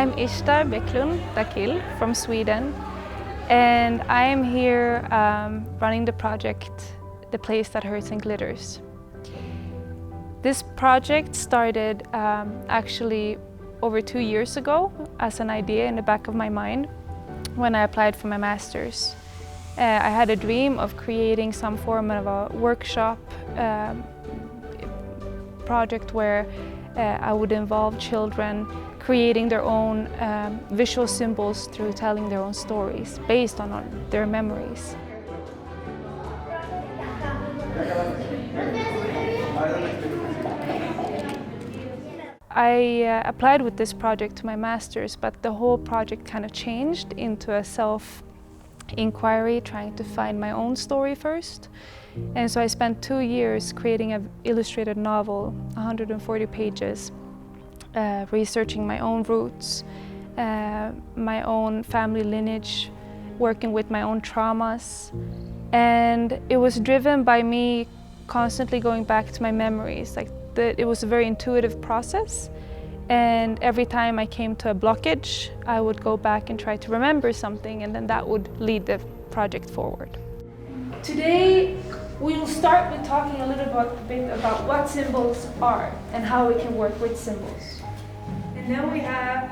I'm Ishtar Bäcklund Dakhil from Sweden, and I am here running the project The Place That Hurts and Glitters. This project started actually over 2 years ago as an idea in the back of my mind when I applied for my master's. I had a dream of creating some form of a workshop project where I would involve children creating their own visual symbols through telling their own stories based on their memories. I applied with this project to my master's, but the whole project kind of changed into a self-inquiry, trying to find my own story first. And so I spent 2 years creating an illustrated novel, 140 pages, researching my own roots, my own family lineage, working with my own traumas. And it was driven by me constantly going back to my memories. It was a very intuitive process, and every time I came to a blockage, I would go back and try to remember something, and then that would lead the project forward. Today, we'll start with talking a little bit about what symbols are and how we can work with symbols. And then we have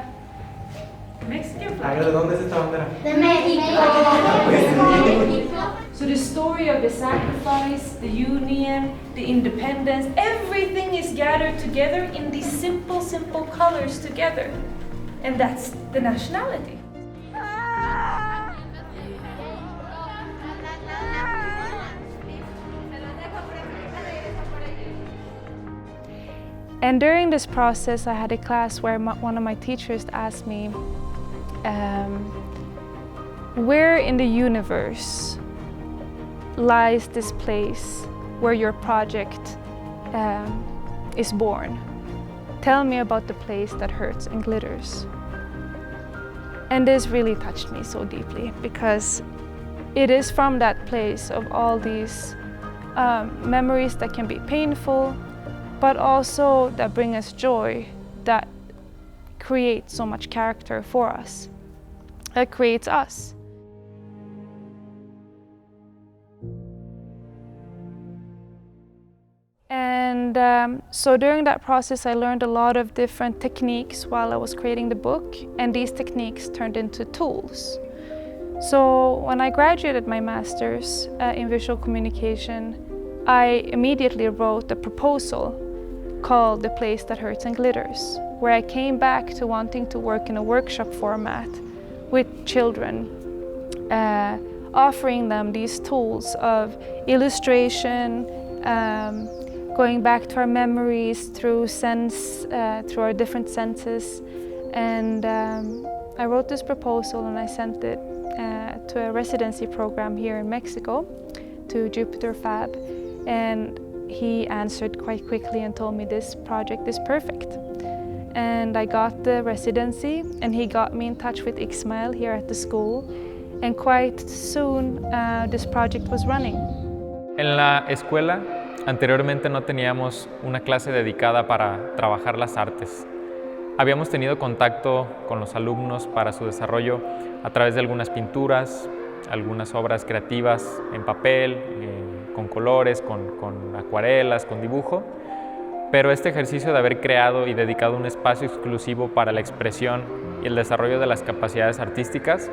the Mexican flag. ¿De dónde es esta bandera? De México. So the story of the sacrifice, the union, the independence, everything is gathered together in these simple, simple colors together. And that's the nationality. And during this process, I had a class where one of my teachers asked me, where in the universe lies this place where your project is born? Tell me about the place that hurts and glitters. And this really touched me so deeply, because it is from that place of all these memories that can be painful, but also that bring us joy, that create so much character for us, that creates us. And so during that process, I learned a lot of different techniques while I was creating the book, and these techniques turned into tools. So when I graduated my master's in visual communication, I immediately wrote a proposal called The Place That Hurts and Glitters, where I came back to wanting to work in a workshop format with children, offering them these tools of illustration, going back to our memories through through our different senses. And I wrote this proposal and I sent it to a residency program here in Mexico, to Jupiter Fab. And he answered quite quickly and told me this project is perfect. And I got the residency, and he got me in touch with Ixmael here at the school. And quite soon, this project was running. En la escuela, anteriormente no teníamos una clase dedicada para trabajar las artes. Habíamos tenido contacto con los alumnos para su desarrollo a través de algunas pinturas, algunas obras creativas en papel, con colores, con acuarelas, con dibujo, pero este ejercicio de haber creado y dedicado un espacio exclusivo para la expresión y el desarrollo de las capacidades artísticas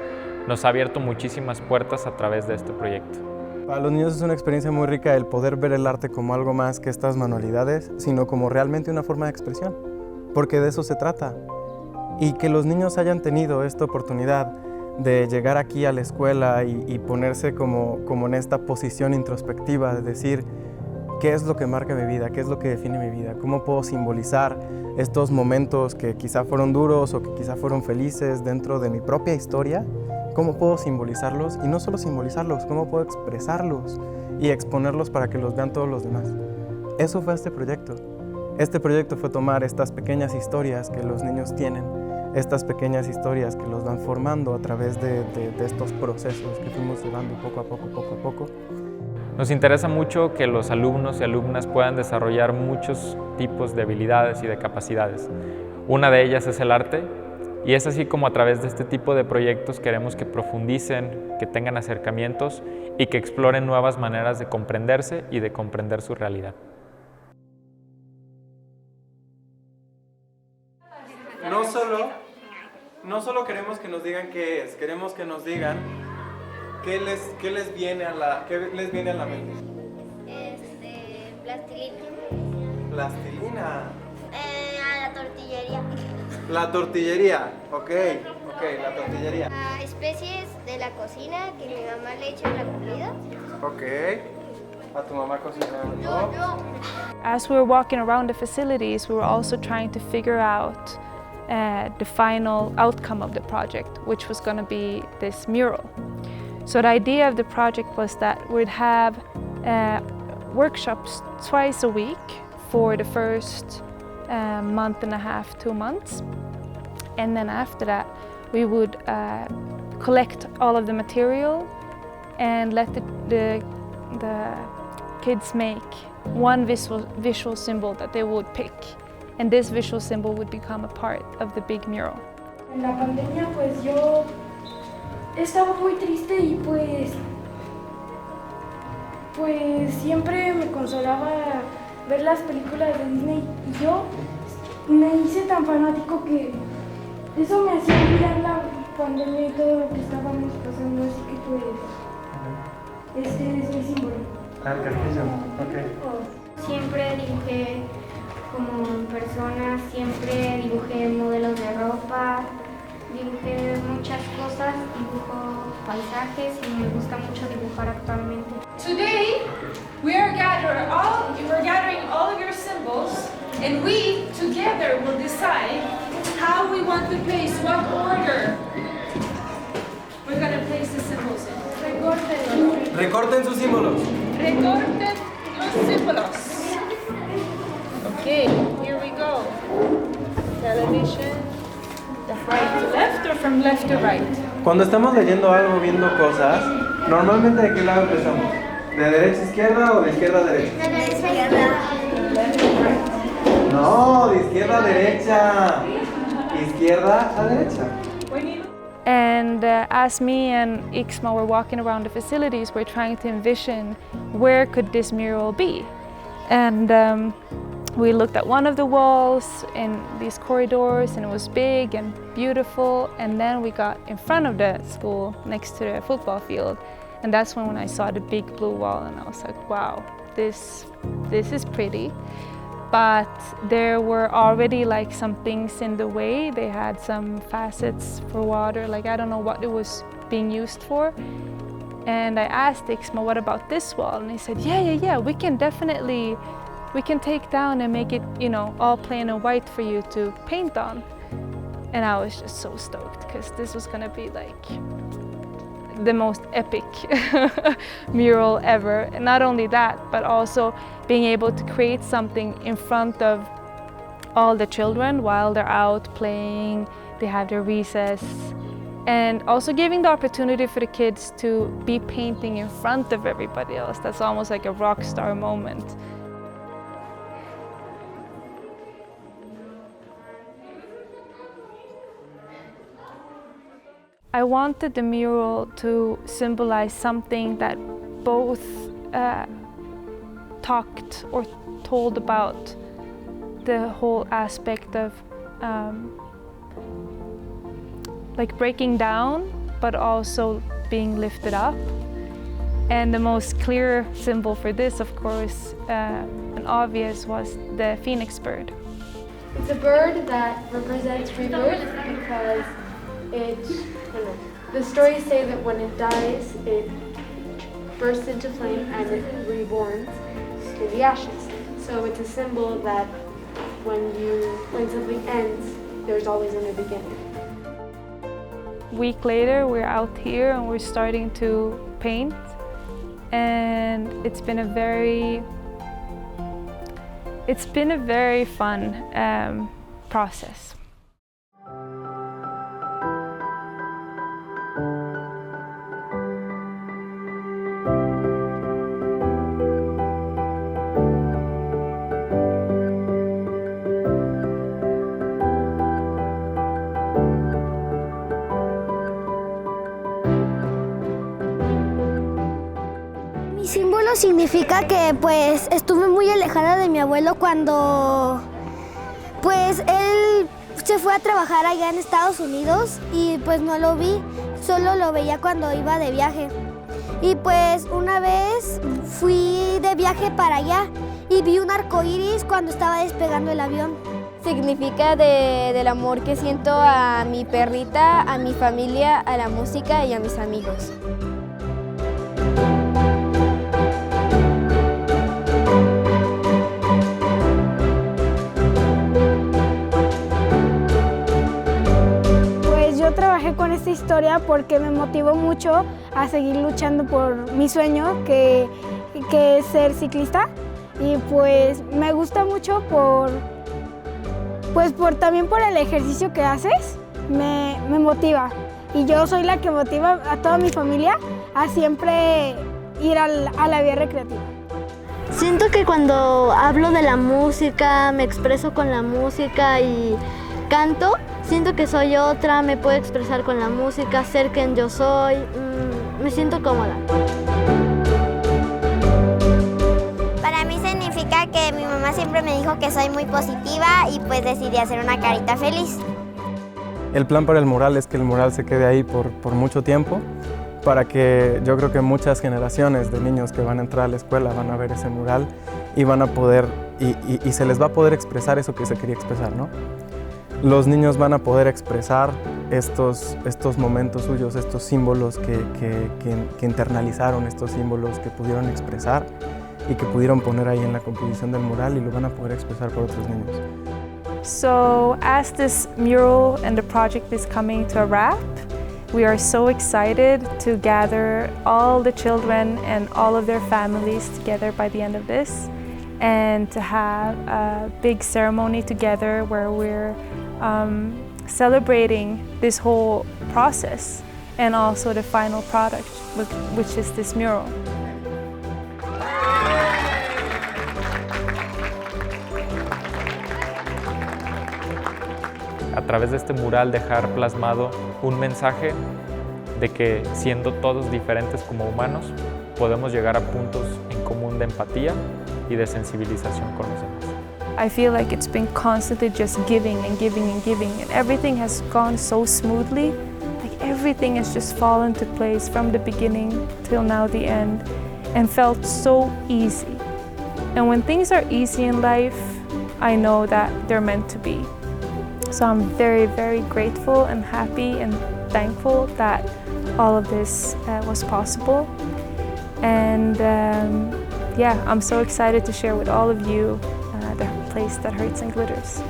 nos ha abierto muchísimas puertas a través de este proyecto. Para los niños es una experiencia muy rica el poder ver el arte como algo más que estas manualidades, sino como realmente una forma de expresión, porque de eso se trata. Y que los niños hayan tenido esta oportunidad de llegar aquí a la escuela y ponerse como en esta posición introspectiva de decir qué es lo que marca mi vida, qué es lo que define mi vida, cómo puedo simbolizar estos momentos que quizá fueron duros o que quizá fueron felices dentro de mi propia historia, cómo puedo simbolizarlos y no solo simbolizarlos, cómo puedo expresarlos y exponerlos para que los vean todos los demás. Eso fue este proyecto. Este proyecto fue tomar estas pequeñas historias que los niños tienen, estas pequeñas historias que los van formando a través de estos procesos que fuimos llevando poco a poco. Nos interesa mucho que los alumnos y alumnas puedan desarrollar muchos tipos de habilidades y de capacidades. Una de ellas es el arte, Y es así como a través de este tipo de proyectos queremos que profundicen, que tengan acercamientos y que exploren nuevas maneras de comprenderse y de comprender su realidad. No solo queremos que nos digan qué es, queremos que nos digan qué les viene a la mente. Plastilina. Plastilina. A la tortillería. La tortillería, ok, la tortillería. A especies de la cocina que mi mamá le echa a la comida. Ok, a tu mamá cocinando. Yo. As we were walking around the facilities, we were also trying to figure out the final outcome of the project, which was going to be this mural. So the idea of the project was that we'd have workshops twice a week for the first month and a half, 2 months. And then after that, we would collect all of the material and let the kids make one visual symbol that they would pick. And this visual symbol would become a part of the big mural. En la pandemia pues yo estaba muy triste y pues siempre me consolaba ver las películas de Disney y yo me hice tan fanático que eso me hacía olvidar la pandemia y todo lo que estábamos pasando, así que pues este es mi símbolo. El castillo, ok. Siempre dibujé como personas, siempre dibujé modelos de ropa, dibujé muchas cosas, dibujo paisajes y me gusta mucho dibujar actualmente. Today, we're gathering all of your symbols, and we together will decide how we want to place, what order we're going to place the symbols in. Recorten sus símbolos. Recorten los símbolos. Okay, here we go. Television, right to left or from left to right? Cuando estamos leyendo algo, viendo cosas, normalmente ¿de qué lado empezamos? ¿De derecha a izquierda o de izquierda a derecha? De la izquierda. No, de izquierda a derecha. Izquierda a derecha. And as me and Ixmael were walking around the facilities, we're trying to envision where could this mural be. And we looked at one of the walls in these corridors, and it was big and beautiful. And then we got in front of the school next to the football field, and that's when I saw the big blue wall, and I was like, wow, this is pretty. But there were already like some things in the way. They had some facets for water, like I don't know what it was being used for. And I asked Ixmael, what about this wall? And he said, yeah, we can take down and make it, all plain and white for you to paint on. And I was just so stoked because this was gonna be like the most epic mural ever. And not only that, but also being able to create something in front of all the children while they're out playing, they have their recess. And also giving the opportunity for the kids to be painting in front of everybody else. That's almost like a rock star moment. I wanted the mural to symbolize something that both talked or told about the whole aspect of like breaking down, but also being lifted up. And the most clear symbol for this, of course, and obvious, was the phoenix bird. It's a bird that represents rebirth because the stories say that when it dies, it bursts into flame and it reborns in the ashes. So it's a symbol that when something ends, there's always a new beginning. A week later, we're out here and we're starting to paint, and it's been a very fun process. Eso significa que pues estuve muy alejada de mi abuelo cuando pues él se fue a trabajar allá en Estados Unidos y pues no lo vi, solo lo veía cuando iba de viaje. Y pues una vez fui de viaje para allá y vi un arco iris cuando estaba despegando el avión. Significa del amor que siento a mi perrita, a mi familia, a la música y a mis amigos. Pues yo trabajé con esta historia porque me motivó mucho a seguir luchando por mi sueño, que es ser ciclista. Y pues me gusta mucho también por el ejercicio que haces, me motiva. Y yo soy la que motiva a toda mi familia a siempre ir a la vía recreativa. Siento que cuando hablo de la música, me expreso con la música y canto, siento que soy otra, me puedo expresar con la música, ser quien yo soy, me siento cómoda. Que mi mamá siempre me dijo que soy muy positiva y pues decidí hacer una carita feliz. El plan para el mural es que el mural se quede ahí por mucho tiempo, para que yo creo que muchas generaciones de niños que van a entrar a la escuela van a ver ese mural y van a poder, y se les va a poder expresar eso que se quería expresar, ¿no? Los niños van a poder expresar estos momentos suyos, estos símbolos que internalizaron, estos símbolos que pudieron expresar y que pudieron poner ahí en la composición del mural y lo van a poder expresar por otros niños. So as this mural and the project is coming to a wrap, we are so excited to gather all the children and all of their families together by the end of this and to have a big ceremony together where we're celebrating this whole process and also the final product, which is this mural. A través de este mural dejar plasmado un mensaje de que siendo todos diferentes como humanos, podemos llegar a puntos en común de empatía y de sensibilización con los demás. I feel like it's been constantly just giving and giving and giving, and everything has gone so smoothly. Like everything has just fallen to place from the beginning till now the end and felt so easy. And when things are easy in life, I know that they're meant to be. So I'm very, very grateful and happy and thankful that all of this was possible. And yeah, I'm so excited to share with all of you the place that hurts and glitters.